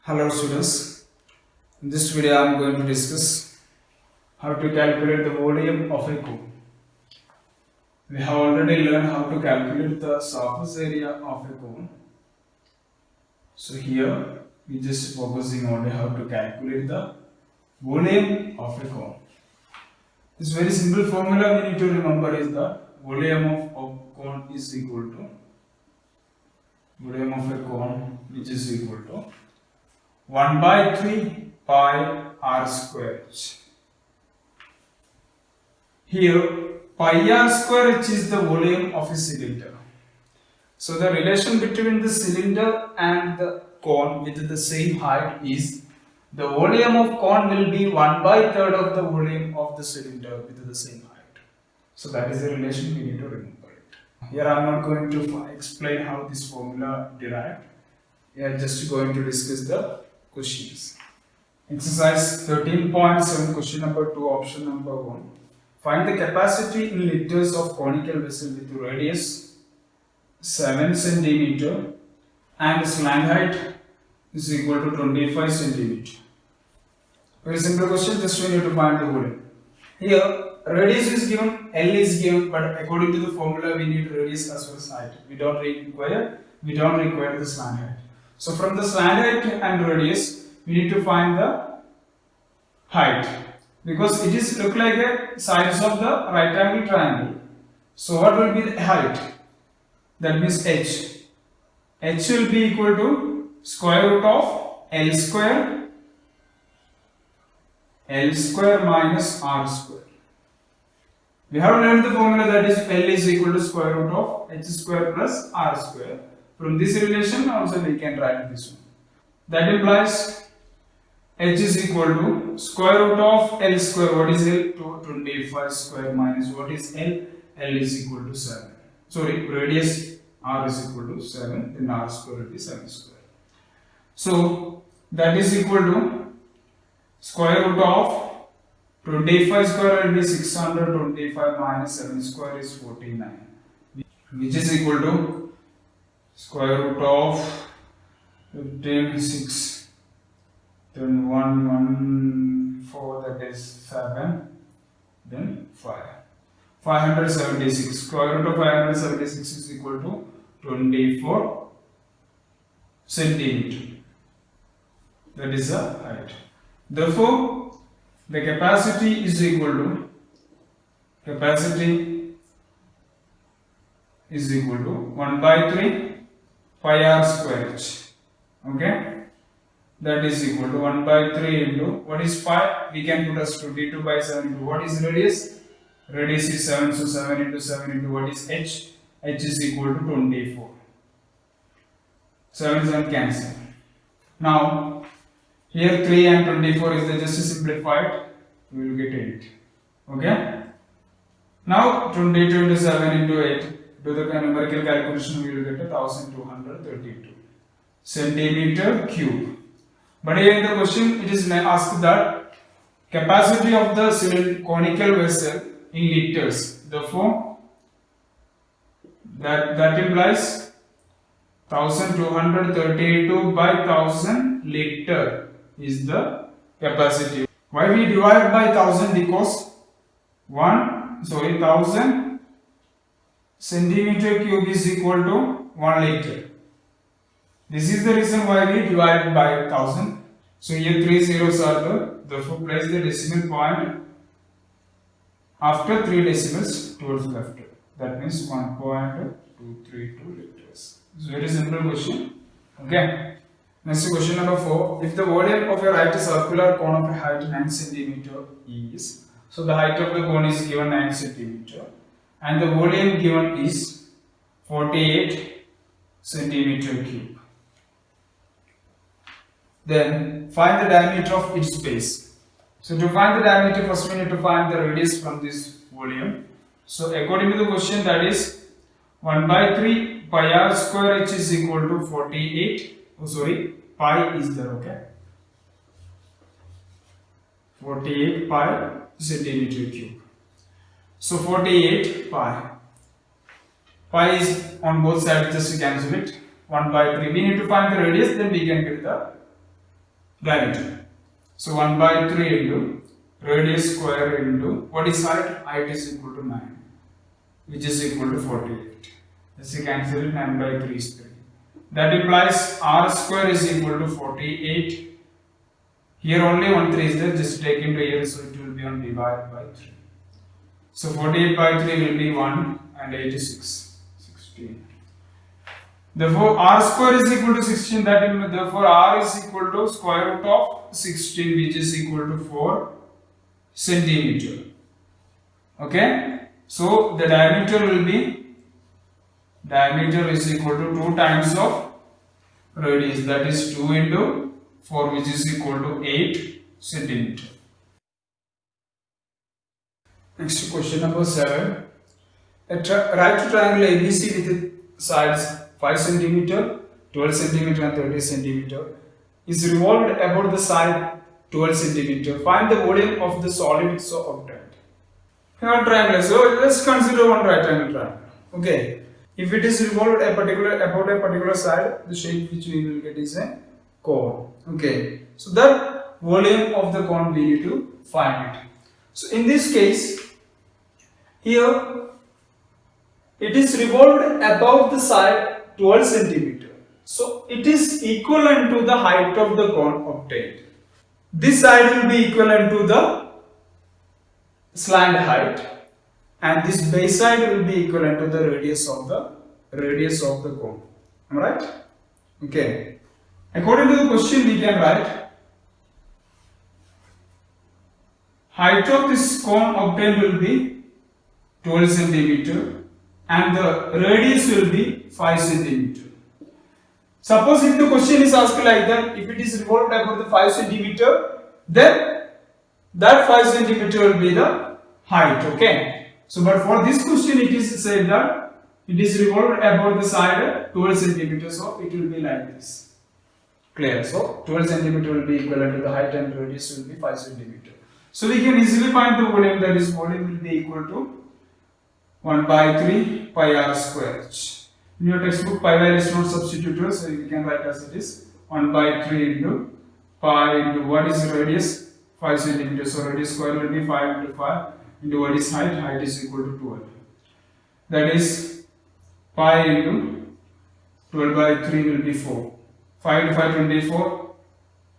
Hello students, in this video I am going to discuss how to calculate the volume of a cone. We have already learned how to calculate the surface area of a cone. So here we just focusing on how to calculate the volume of a cone. This very simple formula we need to remember is the volume of cone is equal to volume of a cone which is equal to 1 by 3 pi r square h. Here pi r square h is the volume of a cylinder. So the relation between the cylinder and the cone with the same height is the volume of cone will be 1 by 3rd of the volume of the cylinder with the same height. So that is the relation we need to remember it. Here I am not going to explain how this formula derived. We are just going to discuss the questions. Exercise 13.7, question number 2, option number 1. Find the capacity in liters of conical vessel with radius 7 cm and slant height is equal to 25 cm. Very simple question, just we need to find the volume. Here radius is given, L is given, but according to the formula we need radius as well as height. We don't require the slant height. So from the slant height and radius, we need to find the height because it is look like a sides of the right angle triangle. So what will be the height? That means h. H will be equal to square root of L square minus R square. We have learned the formula that is L is equal to square root of H square plus R square. From this relation also we can write this one. That implies H is equal to square root of L square. What is L? 25 square minus what is L? L is equal to 7. Sorry, radius R is equal to 7. Then R square will be 7 square. So that is equal to square root of 25 square will be 625 minus 7 square is 49, which is equal to square root of 15, 6, then 1, 4, that is 7, then 5. 576. Square root of 576 is equal to 24 centimeter. That is the height. Therefore, the capacity is equal to 1 by 3 pi r square h. Okay, that is equal to 1 by 3 into what is pi? We can put as 22 by 7 into what is radius? Radius is 7, so 7 into 7 into what is h? H is equal to 24. 7 7 cancel. Now here 3 and 24 is just simplified. We will get 8. Okay. Now 22 into 7 into 8. Do the numerical calculation. We will get 1232 centimeter cube. But here in the question it is asked that capacity of the conical vessel in liters. Therefore, that implies 1232 by 1000 liter is the capacity. Why we divide by 1000? Because 1000 centimeter cube is equal to 1 liter. This is the reason why we divide by 1000. So here 3 zeros are there. Therefore, place the decimal point after 3 decimals towards left. That means 1.232 liters. It's a very simple question. Okay. Next question number 4. If the volume of a right circular cone of a height 9 cm is, so the height of the cone is given 9 cm and the volume given is 48 centimeter cube. Then find the diameter of its base. So to find the diameter, first we need to find the radius from this volume. So according to the question, that is 1 by 3 pi r square h is equal to 48. Pi is there, okay? 48 pi centimeter cube. So 48 pi. Pi is on both sides, just cancel it. 1 by 3. We need to find the radius, then we can get the diameter. So 1 by 3 into radius square into what is height? Height is equal to 9, which is equal to 48. Let's see, cancel it. 9 by 3 is 3. That implies r square is equal to 48. Here only 1 3 is there, just take into here, so it will be on divided by 3. So 48 by 3 will be 1 and 86, 16. Therefore, r square is equal to 16. That means, therefore, r is equal to square root of 16, which is equal to 4 centimeter. Okay. So the diameter will be, diameter is equal to 2 times of radius, that is 2 into 4, which is equal to 8 centimeter. Next, question number 7. A right triangle ABC with sides 5 centimeter, 12 centimeter and 30 centimeter is revolved about the side 12 centimeter. Find the volume of the solid so obtained. Here are triangles. So let's consider one right angle triangle. Okay. If it is revolved about a particular side, the shape which we will get is a cone. Okay. So the volume of the cone we need to find it. So in this case, here it is revolved about the side 12 centimeter. So it is equivalent to the height of the cone obtained. This side will be equivalent to the slant height, and this base side will be equivalent to the radius of the cone. Am I right? Okay. According to the question, we can write height of this cone obtained will be 12 centimeter and the radius will be 5 centimeter. Suppose if the question is asked like that, if it is revolved about the 5 centimeter, then that 5 centimeter will be the height. Okay. So, but for this question, it is said that it is revolved about the side 12 centimeter. So, it will be like this. Clear? So, 12 centimeter will be equivalent to the height and radius will be 5 centimeter. So, we can easily find the volume, that is volume will be equal to 1 by 3 pi r square. In your textbook, pi value is not substituted, so you can write as it is 1 by 3 into pi into what is radius? 5 centimeters. So radius square will be 5 into 5 into what is height? Height is equal to 12. That is pi into 12 by 3 will be 4. 5 into 5 24.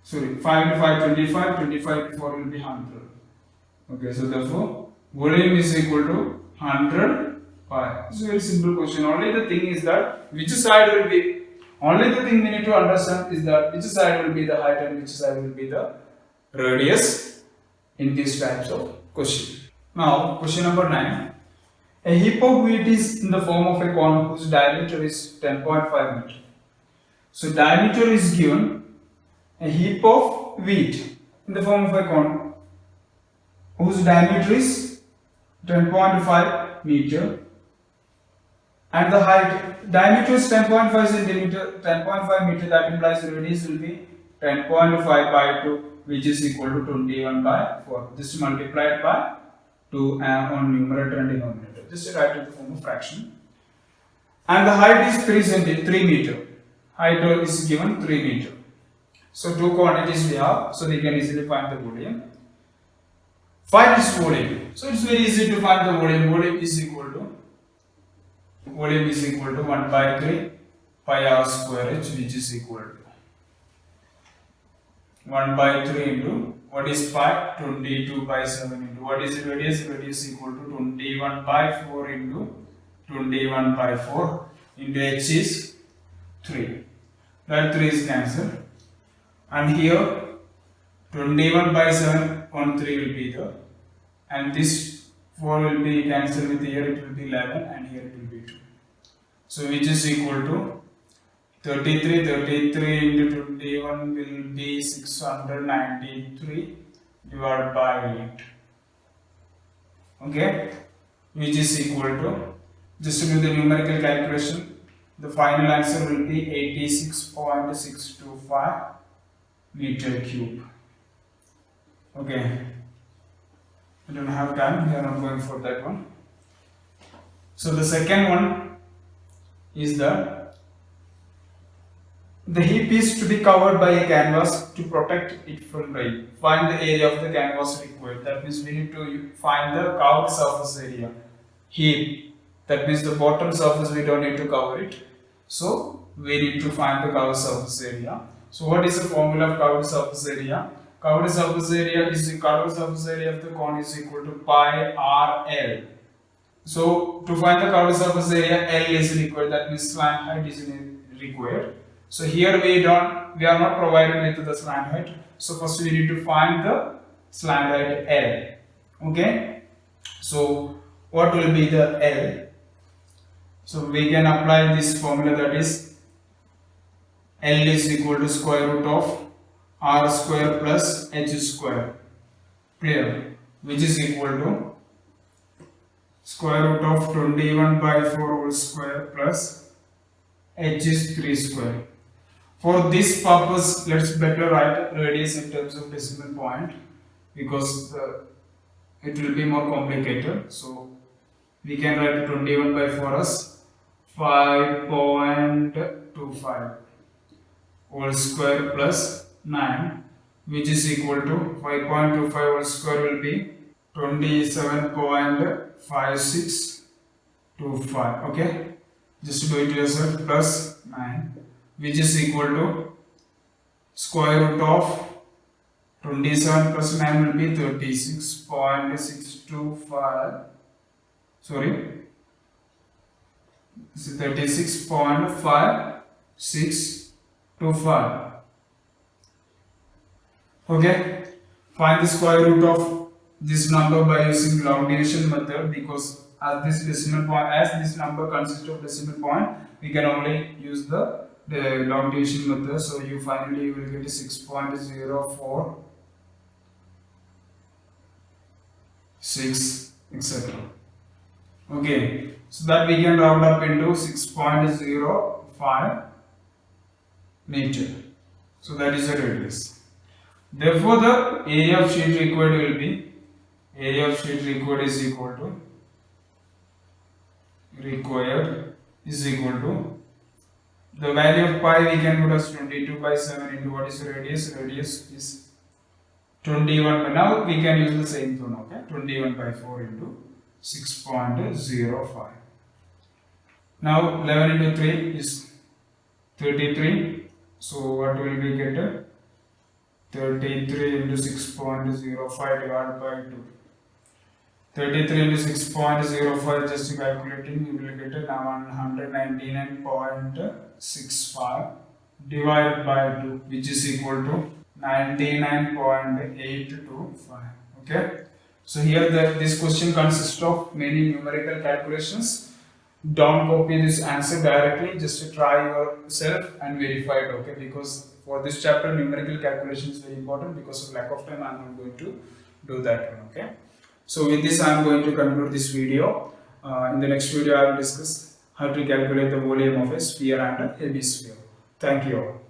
Sorry, 5 into 5 25. 25 into 4 will be 100. Okay, so therefore volume is equal to 100 pi. It's a very simple question. Only the thing is that which side will be, only the thing we need to understand is that which side will be the height and which side will be the radius in these types of question. Now, question number 9. A heap of wheat is in the form of a cone whose diameter is 10.5 meter. So, diameter is given, a heap of wheat in the form of a cone whose diameter is 10.5 meter. And the height, diameter is 10.5 centimeter, 10.5 meter, that implies radius will be 10.5 by 2, which is equal to 21 by 4. Just multiplied by 2 on numerator and denominator. Just write it in the form of fraction. And the height is 3 meter. Height is given 3 meter. So two quantities we have, so we can easily find the volume. Find its volume. So it's very easy to find the volume. Volume is equal to 1 by 3 pi r square h, which is equal to 1 by 3 into what is pi? 22 by 7 into what is radius? Radius equal to 21 by 4 into 21 by 4 into h is 3. That 3 is cancelled. And here 21 by 7 on 3 will be there. And this 4 will be cancelled with here, it will be 11 and here it will be 2. So which is equal to 33 into 21 will be 693 divided by 8. Okay, which is equal to, just to do the numerical calculation, the final answer will be 86.625 meter cube. Okay, I don't have time, we are not going for that one. So the second one is the The heap is to be covered by a canvas to protect it from rain. Find the area of the canvas required. That means we need to find the covered surface area. Heap. That means the bottom surface we don't need to cover it. So we need to find the covered surface area. So what is the formula of covered surface area? Covered surface area is the covered surface area of the cone is equal to pi RL. So to find the covered surface area, L is required. That means slant height is required. So here we are not provided with the slant height. So first we need to find the slant height L. Okay. So what will be the L? So we can apply this formula, that is L is equal to square root of R square plus H square. Clear? Which is equal to square root of 21 by 4 whole square plus H is 3 square. For this purpose, let's better write radius in terms of decimal point, because it will be more complicated. So we can write 21 by 4 as 5.25 whole square plus 9, which is equal to 5.25 whole square will be 27.5625. Okay, just do it yourself, plus 9, which is equal to square root of 27 plus 9 will be 36.625. Sorry, 36.5625. Okay, find the square root of this number by using long division method, because as this number consists of decimal point, we can only use the long division method. So you finally will get 6.046, etc. Okay, so that we can round up into 6.05 meter. So that is the radius. Therefore, the area of sheet required will be, area of sheet required is equal to the value of pi we can put as 22 by 7 into what is the radius? Radius is 21. Now we can use the same thing. Okay, 21 by 4 into 6.05. Now 11 into 3 is 33. So what will we get? 33 into 6.05 divided by 2. 33 into 6.05, just calculating, you will get 199.65 divided by 2, which is equal to 99.825. Okay. So here this question consists of many numerical calculations. Don't copy this answer directly, just try yourself and verify it. Okay, because for this chapter numerical calculation is very important. Because of lack of time, I am not going to do that one. Okay. So with this, I am going to conclude this video. In the next video, I will discuss how to calculate the volume of a sphere and a hemisphere. Thank you all.